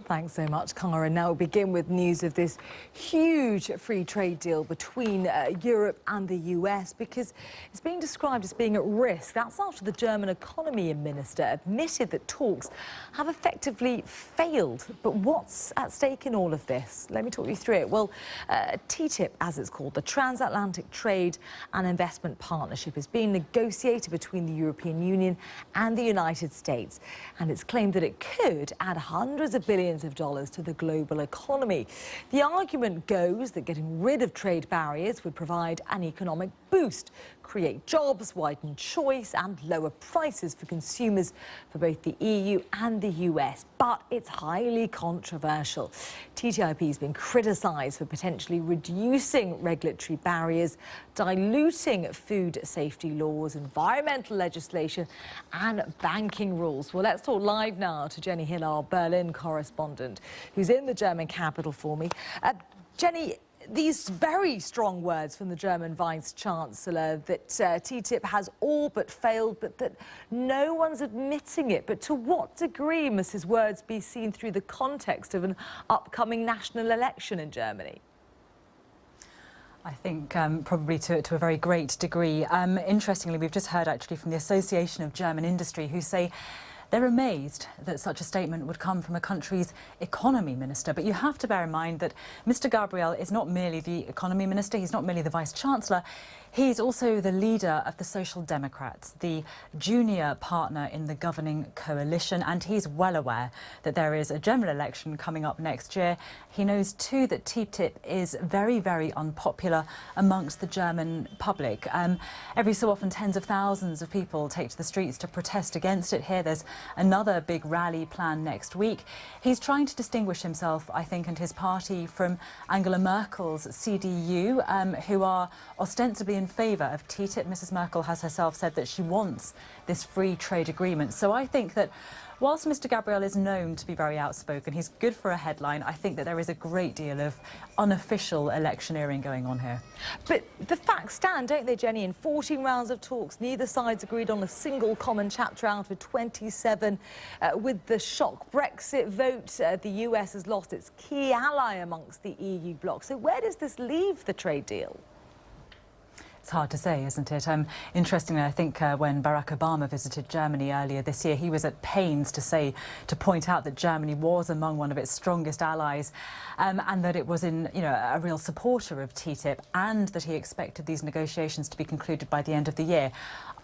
Thanks so much, Cara. Now we'll begin with news of this huge free trade deal between Europe and the US, because it's being described as being at risk. That's after the German economy minister admitted that talks have effectively failed. But what's at stake in all of this? Let me talk you through it. Well, TTIP, as it's called, the Transatlantic Trade and Investment Partnership, is being negotiated between the European Union and the United States. And it's claimed that it could add hundreds of billions of dollars to the global economy. The argument goes that getting rid of trade barriers would provide an economic boost, create jobs, widen choice and lower prices for consumers for both the EU and the US. But it's highly controversial. TTIP has been criticised for potentially reducing regulatory barriers, diluting food safety laws, environmental legislation and banking rules. Well, let's talk live now to Jenny Hill, our Berlin correspondent, who's in the German capital for me. Jenny, these very strong words from the German Vice-Chancellor that TTIP has all but failed, but that no one's admitting it. But to what degree must his words be seen through the context of an upcoming national election in Germany? I think probably to a very great degree. Interestingly, we've just heard actually from the Association of German Industry, who say they're amazed that such a statement would come from a country's economy minister. But you have to bear in mind that Mr. Gabriel is not merely the economy minister, he's not merely the vice-chancellor, he's also the leader of the Social Democrats, the junior partner in the governing coalition, and he's well aware that there is a general election coming up next year. He knows too that TTIP is very, very unpopular amongst the German public. Every so often tens of thousands of people take to the streets to protest against it. Here there's another big rally planned next week. He's trying to distinguish himself, I think, and his party from Angela Merkel's CDU, who are ostensibly in favour of TTIP. Mrs. Merkel has herself said that she wants this free trade agreement. So I think that whilst Mr. Gabriel is known to be very outspoken, he's good for a headline, I think that there is a great deal of unofficial electioneering going on here. But the facts stand, don't they, Jenny? In 14 rounds of talks, neither side's agreed on a single common chapter out of 27. With the shock Brexit vote, the US has lost its key ally amongst the EU bloc. So where does this leave the trade deal? It's hard to say, isn't it? Interestingly, I think when Barack Obama visited Germany earlier this year, he was at pains to point out that Germany was among one of its strongest allies, and that it was a real supporter of TTIP, and that he expected these negotiations to be concluded by the end of the year.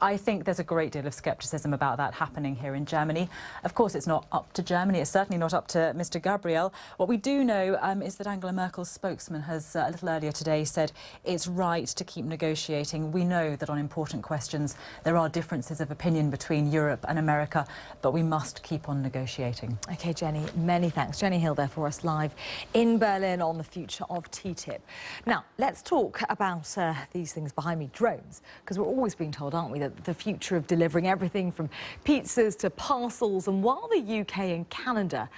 I think there's a great deal of scepticism about that happening here in Germany. Of course, it's not up to Germany. It's certainly not up to Mr. Gabriel. What we do know is that Angela Merkel's spokesman has, a little earlier today, said it's right to keep negotiating. We know that on important questions there are differences of opinion between Europe and America, but we must keep on negotiating. OK, Jenny, many thanks. Jenny Hill there for us live in Berlin on the future of TTIP. Now, let's talk about these things behind me, drones, because we're always being told, aren't we, that the future of delivering everything from pizzas to parcels. And while the UK and Canada,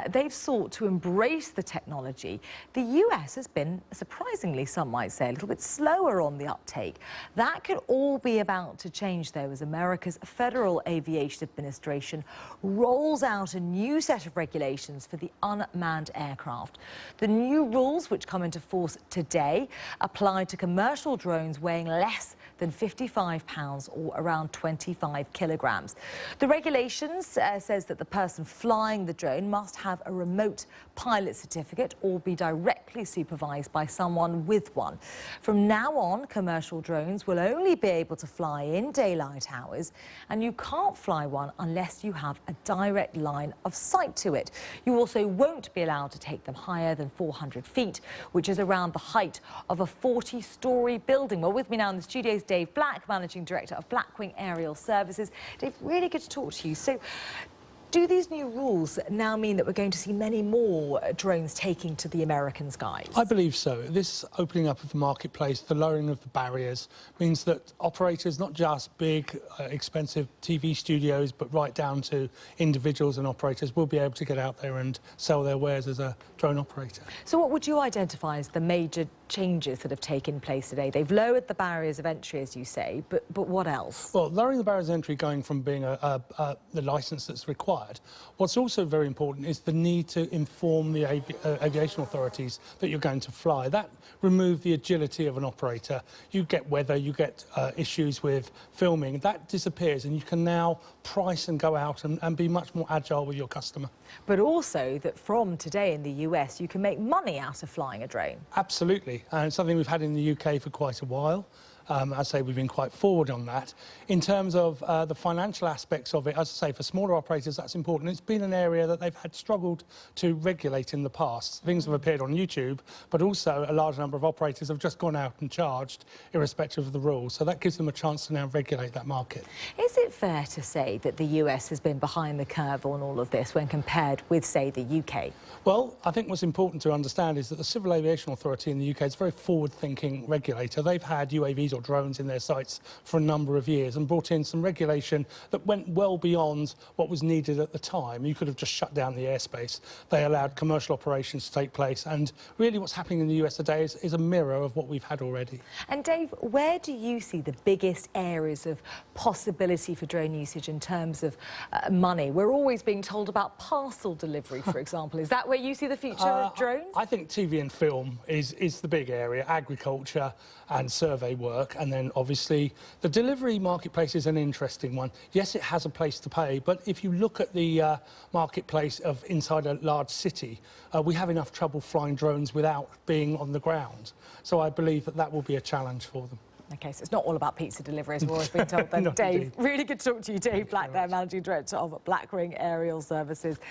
they've sought to embrace the technology, the US has been, surprisingly, some might say, a little bit slower on the uptake. That could all be about to change, though, as America's Federal Aviation Administration rolls out a new set of regulations for the unmanned aircraft. The new rules, which come into force today, apply to commercial drones weighing less than 55 pounds or around 25 kilograms. The regulations says that the person flying the drone must have a remote pilot certificate or be directly supervised by someone with one. From now on, commercial drones will only be able to fly in daylight hours, and you can't fly one unless you have a direct line of sight to it. You also won't be allowed to take them higher than 400 feet, which is around the height of a 40-storey building. Well, with me now in the studio is Dave Black, Managing Director of Blackwing Aerial Services. Dave, really good to talk to you. So, do these new rules now mean that we're going to see many more drones taking to the American skies? I believe so. This opening up of the marketplace, the lowering of the barriers, means that operators, not just big, expensive TV studios, but right down to individuals and operators, will be able to get out there and sell their wares as a drone operator. So what would you identify as the major changes that have taken place today? They've lowered the barriers of entry, as you say, but what else? Well, lowering the barriers of entry, going from being the licence that's required required. What's also very important is the need to inform the aviation authorities that you're going to fly. That removes the agility of an operator. You get weather, you get issues with filming. That disappears, and you can now price and go out and be much more agile with your customer. But also that from today in the US, you can make money out of flying a drone. Absolutely, and it's something we've had in the UK for quite a while. I say we've been quite forward on that. In terms of the financial aspects of it, as I say, for smaller operators, that's important. It's been an area that they've had struggled to regulate in the past. Things have appeared on YouTube, but also a large number of operators have just gone out and charged, irrespective of the rules. So that gives them a chance to now regulate that market. Is it fair to say that the US has been behind the curve on all of this when compared with, say, the UK? Well, I think what's important to understand is that the Civil Aviation Authority in the UK is a very forward-thinking regulator. They've had UAVs or drones in their sites for a number of years and brought in some regulation that went well beyond what was needed at the time. You could have just shut down the airspace. They allowed commercial operations to take place, and really what's happening in the US today is a mirror of what we've had already. And Dave, where do you see the biggest areas of possibility for drone usage in terms of money? We're always being told about parcel delivery, for example. Is that where you see the future of drones? I think TV and film is the big area, agriculture and survey work, and then obviously the delivery marketplace is an interesting one. Yes, it has a place to pay, but if you look at the marketplace of inside a large city, we have enough trouble flying drones without being on the ground. So I believe that that will be a challenge for them. OK, so it's not all about pizza delivery, as we've always been told then. Dave, indeed. really good to talk to you. Dave Black there, Managing Director of Blackwing Aerial Services.